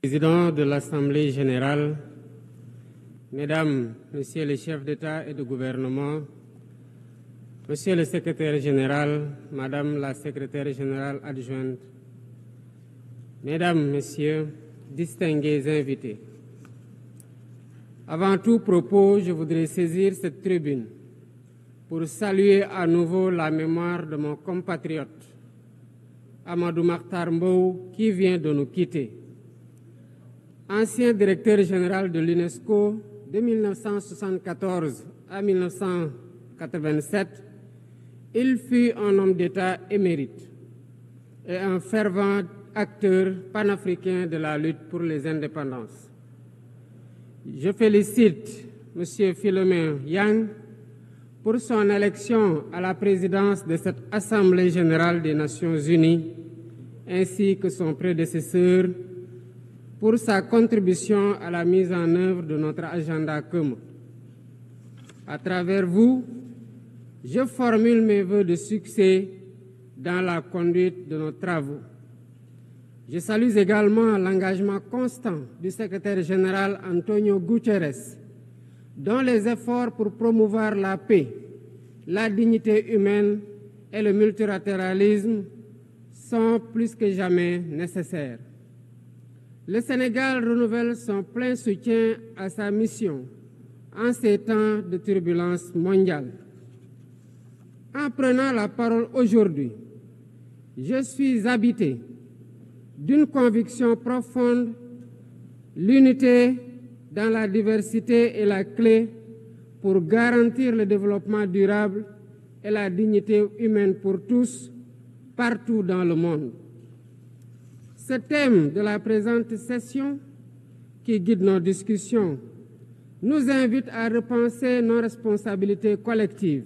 Président de l'Assemblée générale, Mesdames, Messieurs les chefs d'État et de gouvernement, Monsieur le secrétaire général, Madame la secrétaire générale adjointe, Mesdames, Messieurs, distingués invités. Avant tout propos, je voudrais saisir cette tribune pour saluer à nouveau la mémoire de mon compatriote, Amadou Makhtar Mbow, qui vient de nous quitter. Ancien directeur général de l'UNESCO de 1974 à 1987, il fut un homme d'État émérite et un fervent acteur panafricain de la lutte pour les indépendances. Je félicite M. Philomène Yang pour son élection à la présidence de cette Assemblée générale des Nations unies, ainsi que son prédécesseur pour sa contribution à la mise en œuvre de notre agenda commun. À travers vous, je formule mes vœux de succès dans la conduite de nos travaux. Je salue également l'engagement constant du secrétaire général Antonio Guterres, dont les efforts pour promouvoir la paix, la dignité humaine et le multilatéralisme sont plus que jamais nécessaires. Le Sénégal renouvelle son plein soutien à sa mission en ces temps de turbulence mondiale. En prenant la parole aujourd'hui, je suis habité d'une conviction profonde: l'unité dans la diversité est la clé pour garantir le développement durable et la dignité humaine pour tous, partout dans le monde. Ce thème de la présente session, qui guide nos discussions, nous invite à repenser nos responsabilités collectives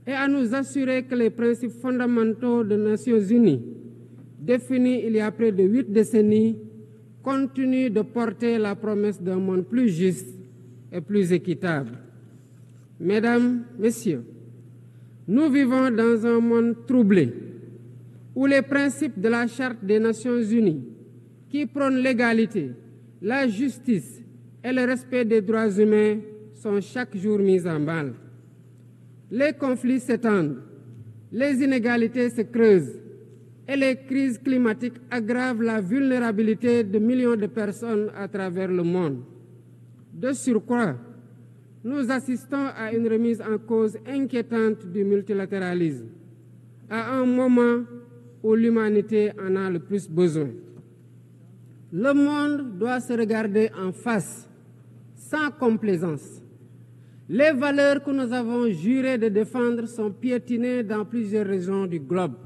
et à nous assurer que les principes fondamentaux des Nations unies, définis il y a près de 8 décennies, continuent de porter la promesse d'un monde plus juste et plus équitable. Mesdames, Messieurs, nous vivons dans un monde troublé, où les principes de la Charte des Nations unies, qui prônent l'égalité, la justice et le respect des droits humains, sont chaque jour mis en mal. Les conflits s'étendent, les inégalités se creusent et les crises climatiques aggravent la vulnérabilité de millions de personnes à travers le monde. De surcroît, nous assistons à une remise en cause inquiétante du multilatéralisme, à un moment où l'humanité en a le plus besoin. Le monde doit se regarder en face, sans complaisance. Les valeurs que nous avons juré de défendre sont piétinées dans plusieurs régions du globe.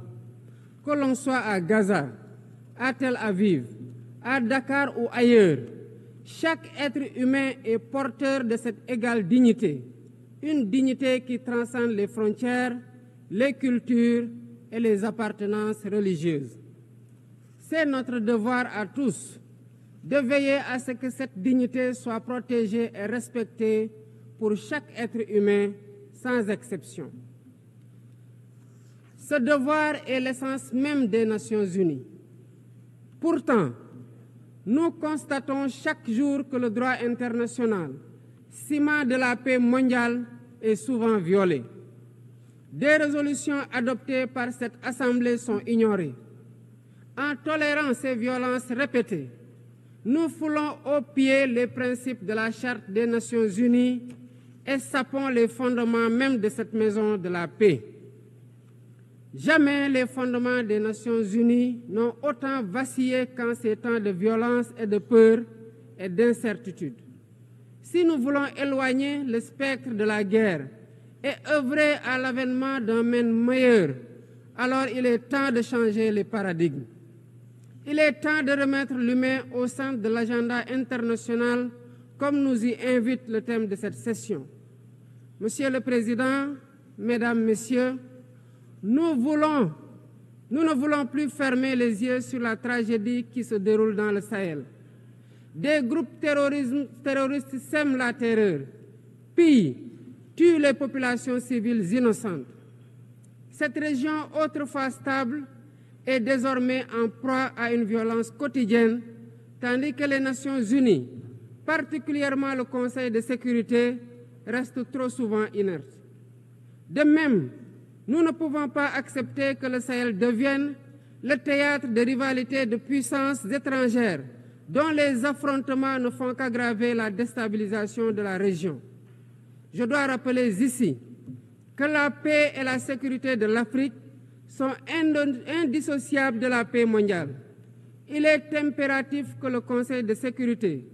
Que l'on soit à Gaza, à Tel Aviv, à Dakar ou ailleurs, chaque être humain est porteur de cette égale dignité, une dignité qui transcende les frontières, les cultures et les appartenances religieuses. C'est notre devoir à tous de veiller à ce que cette dignité soit protégée et respectée pour chaque être humain, sans exception. Ce devoir est l'essence même des Nations unies. Pourtant, nous constatons chaque jour que le droit international, ciment de la paix mondiale, est souvent violé. Des résolutions adoptées par cette Assemblée sont ignorées. En tolérant ces violences répétées, nous foulons aux pieds les principes de la Charte des Nations unies et sapons les fondements même de cette maison de la paix. Jamais les fondements des Nations unies n'ont autant vacillé qu'en ces temps de violence et de peur et d'incertitude. Si nous voulons éloigner le spectre de la guerre et œuvrer à l'avènement d'un monde meilleur, alors il est temps de changer les paradigmes. Il est temps de remettre l'humain au centre de l'agenda international, comme nous y invite le thème de cette session. Monsieur le Président, Mesdames, Messieurs, nous ne voulons plus fermer les yeux sur la tragédie qui se déroule dans le Sahel. Des groupes terroristes sèment la terreur, pillent, tuent les populations civiles innocentes. Cette région, autrefois stable, est désormais en proie à une violence quotidienne tandis que les Nations Unies, particulièrement le Conseil de sécurité, restent trop souvent inertes. De même, nous ne pouvons pas accepter que le Sahel devienne le théâtre de rivalités de puissances étrangères dont les affrontements ne font qu'aggraver la déstabilisation de la région. Je dois rappeler ici que la paix et la sécurité de l'Afrique sont indissociables de la paix mondiale. Il est impératif que le Conseil de sécurité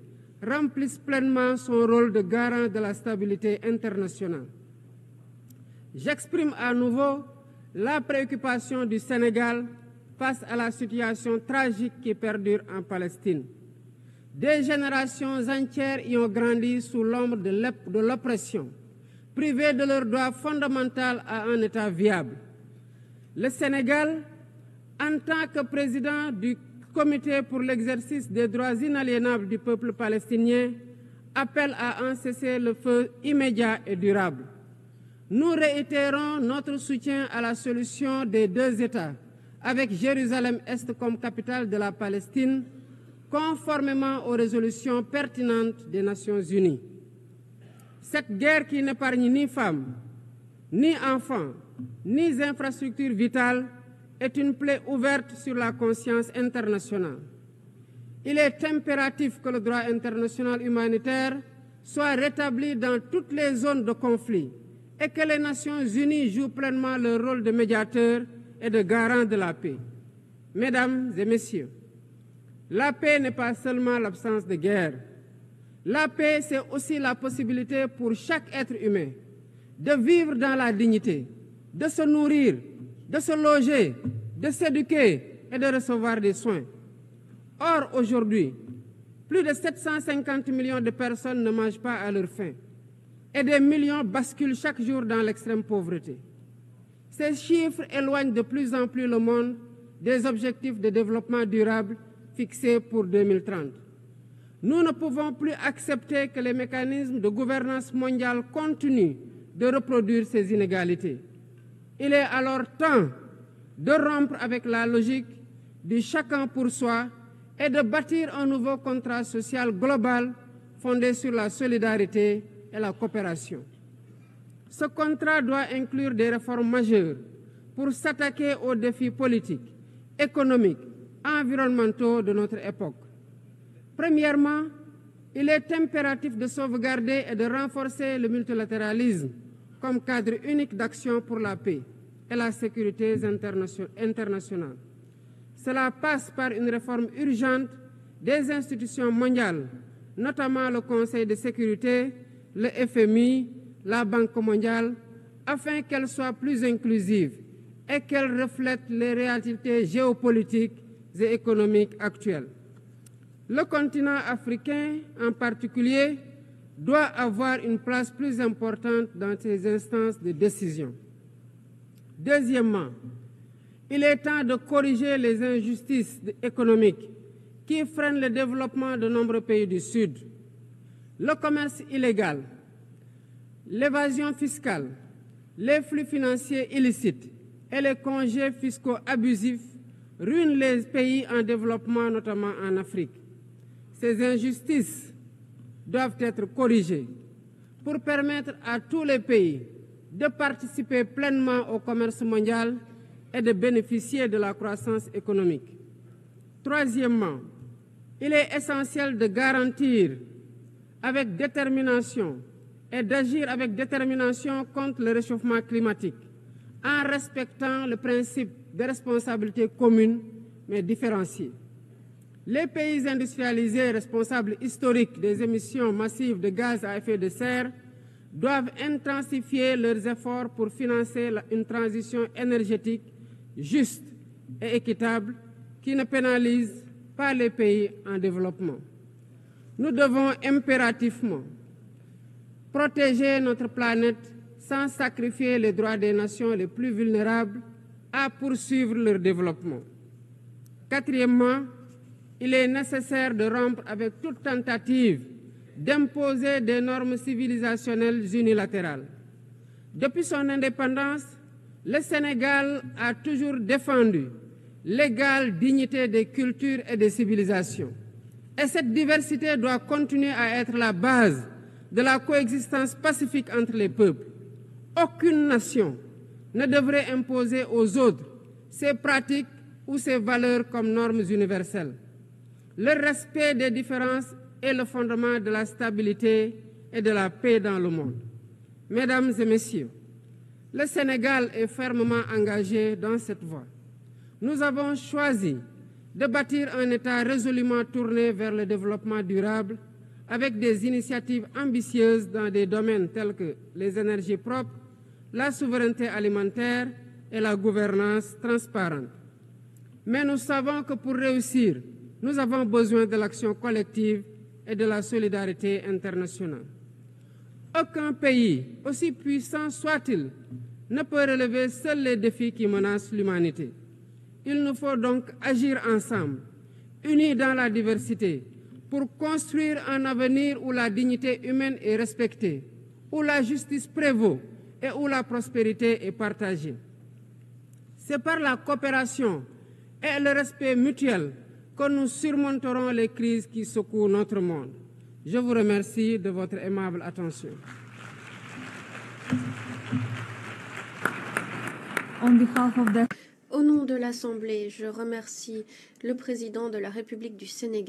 remplisse pleinement son rôle de garant de la stabilité internationale. J'exprime à nouveau la préoccupation du Sénégal face à la situation tragique qui perdure en Palestine. Des générations entières y ont grandi sous l'ombre de l'oppression, privées de leur droit fondamental à un État viable. Le Sénégal, en tant que président du Comité pour l'exercice des droits inaliénables du peuple palestinien, appelle à un cessez-le-feu immédiat et durable. Nous réitérons notre soutien à la solution des deux États, avec Jérusalem-Est comme capitale de la Palestine, conformément aux résolutions pertinentes des Nations Unies. Cette guerre qui n'épargne ni femmes, ni enfants, ni infrastructures vitales est une plaie ouverte sur la conscience internationale. Il est impératif que le droit international humanitaire soit rétabli dans toutes les zones de conflit et que les Nations Unies jouent pleinement leur rôle de médiateur et de garant de la paix. Mesdames et messieurs, la paix n'est pas seulement l'absence de guerre. La paix, c'est aussi la possibilité pour chaque être humain de vivre dans la dignité, de se nourrir, de se loger, de s'éduquer et de recevoir des soins. Or, aujourd'hui, plus de 750 millions de personnes ne mangent pas à leur faim et des millions basculent chaque jour dans l'extrême pauvreté. Ces chiffres éloignent de plus en plus le monde des objectifs de développement durable fixés pour 2030. Nous ne pouvons plus accepter que les mécanismes de gouvernance mondiale continuent de reproduire ces inégalités. Il est alors temps de rompre avec la logique du chacun pour soi et de bâtir un nouveau contrat social global fondé sur la solidarité et la coopération. Ce contrat doit inclure des réformes majeures pour s'attaquer aux défis politiques, économiques, environnementaux de notre époque. Premièrement, il est impératif de sauvegarder et de renforcer le multilatéralisme comme cadre unique d'action pour la paix et la sécurité internationale. Cela passe par une réforme urgente des institutions mondiales, notamment le Conseil de sécurité, le FMI, la Banque mondiale, afin qu'elles soient plus inclusives et qu'elles reflètent les réalités géopolitiques et économiques actuelles. Le continent africain, en particulier, doit avoir une place plus importante dans ces instances de décision. Deuxièmement, il est temps de corriger les injustices économiques qui freinent le développement de nombreux pays du Sud. Le commerce illégal, l'évasion fiscale, les flux financiers illicites et les congés fiscaux abusifs ruinent les pays en développement, notamment en Afrique. Ces injustices doivent être corrigées pour permettre à tous les pays de participer pleinement au commerce mondial et de bénéficier de la croissance économique. Troisièmement, il est essentiel de garantir avec détermination et d'agir avec détermination contre le réchauffement climatique en respectant le principe de responsabilité commune mais différenciée. Les pays industrialisés responsables historiques des émissions massives de gaz à effet de serre doivent intensifier leurs efforts pour financer une transition énergétique juste et équitable qui ne pénalise pas les pays en développement. Nous devons impérativement protéger notre planète sans sacrifier les droits des nations les plus vulnérables à poursuivre leur développement. Quatrièmement, il est nécessaire de rompre avec toute tentative d'imposer des normes civilisationnelles unilatérales. Depuis son indépendance, le Sénégal a toujours défendu l'égale dignité des cultures et des civilisations. Et cette diversité doit continuer à être la base de la coexistence pacifique entre les peuples. Aucune nation ne devrait imposer aux autres ses pratiques ou ses valeurs comme normes universelles. Le respect des différences est le fondement de la stabilité et de la paix dans le monde. Mesdames et messieurs, le Sénégal est fermement engagé dans cette voie. Nous avons choisi de bâtir un État résolument tourné vers le développement durable avec des initiatives ambitieuses dans des domaines tels que les énergies propres, la souveraineté alimentaire et la gouvernance transparente. Mais nous savons que pour réussir, nous avons besoin de l'action collective et de la solidarité internationale. Aucun pays, aussi puissant soit-il, ne peut relever seuls les défis qui menacent l'humanité. Il nous faut donc agir ensemble, unis dans la diversité, pour construire un avenir où la dignité humaine est respectée, où la justice prévaut et où la prospérité est partagée. C'est par la coopération et le respect mutuel que nous surmonterons les crises qui secouent notre monde. Je vous remercie de votre aimable attention. Au nom de l'Assemblée, je remercie le président de la République du Sénégal.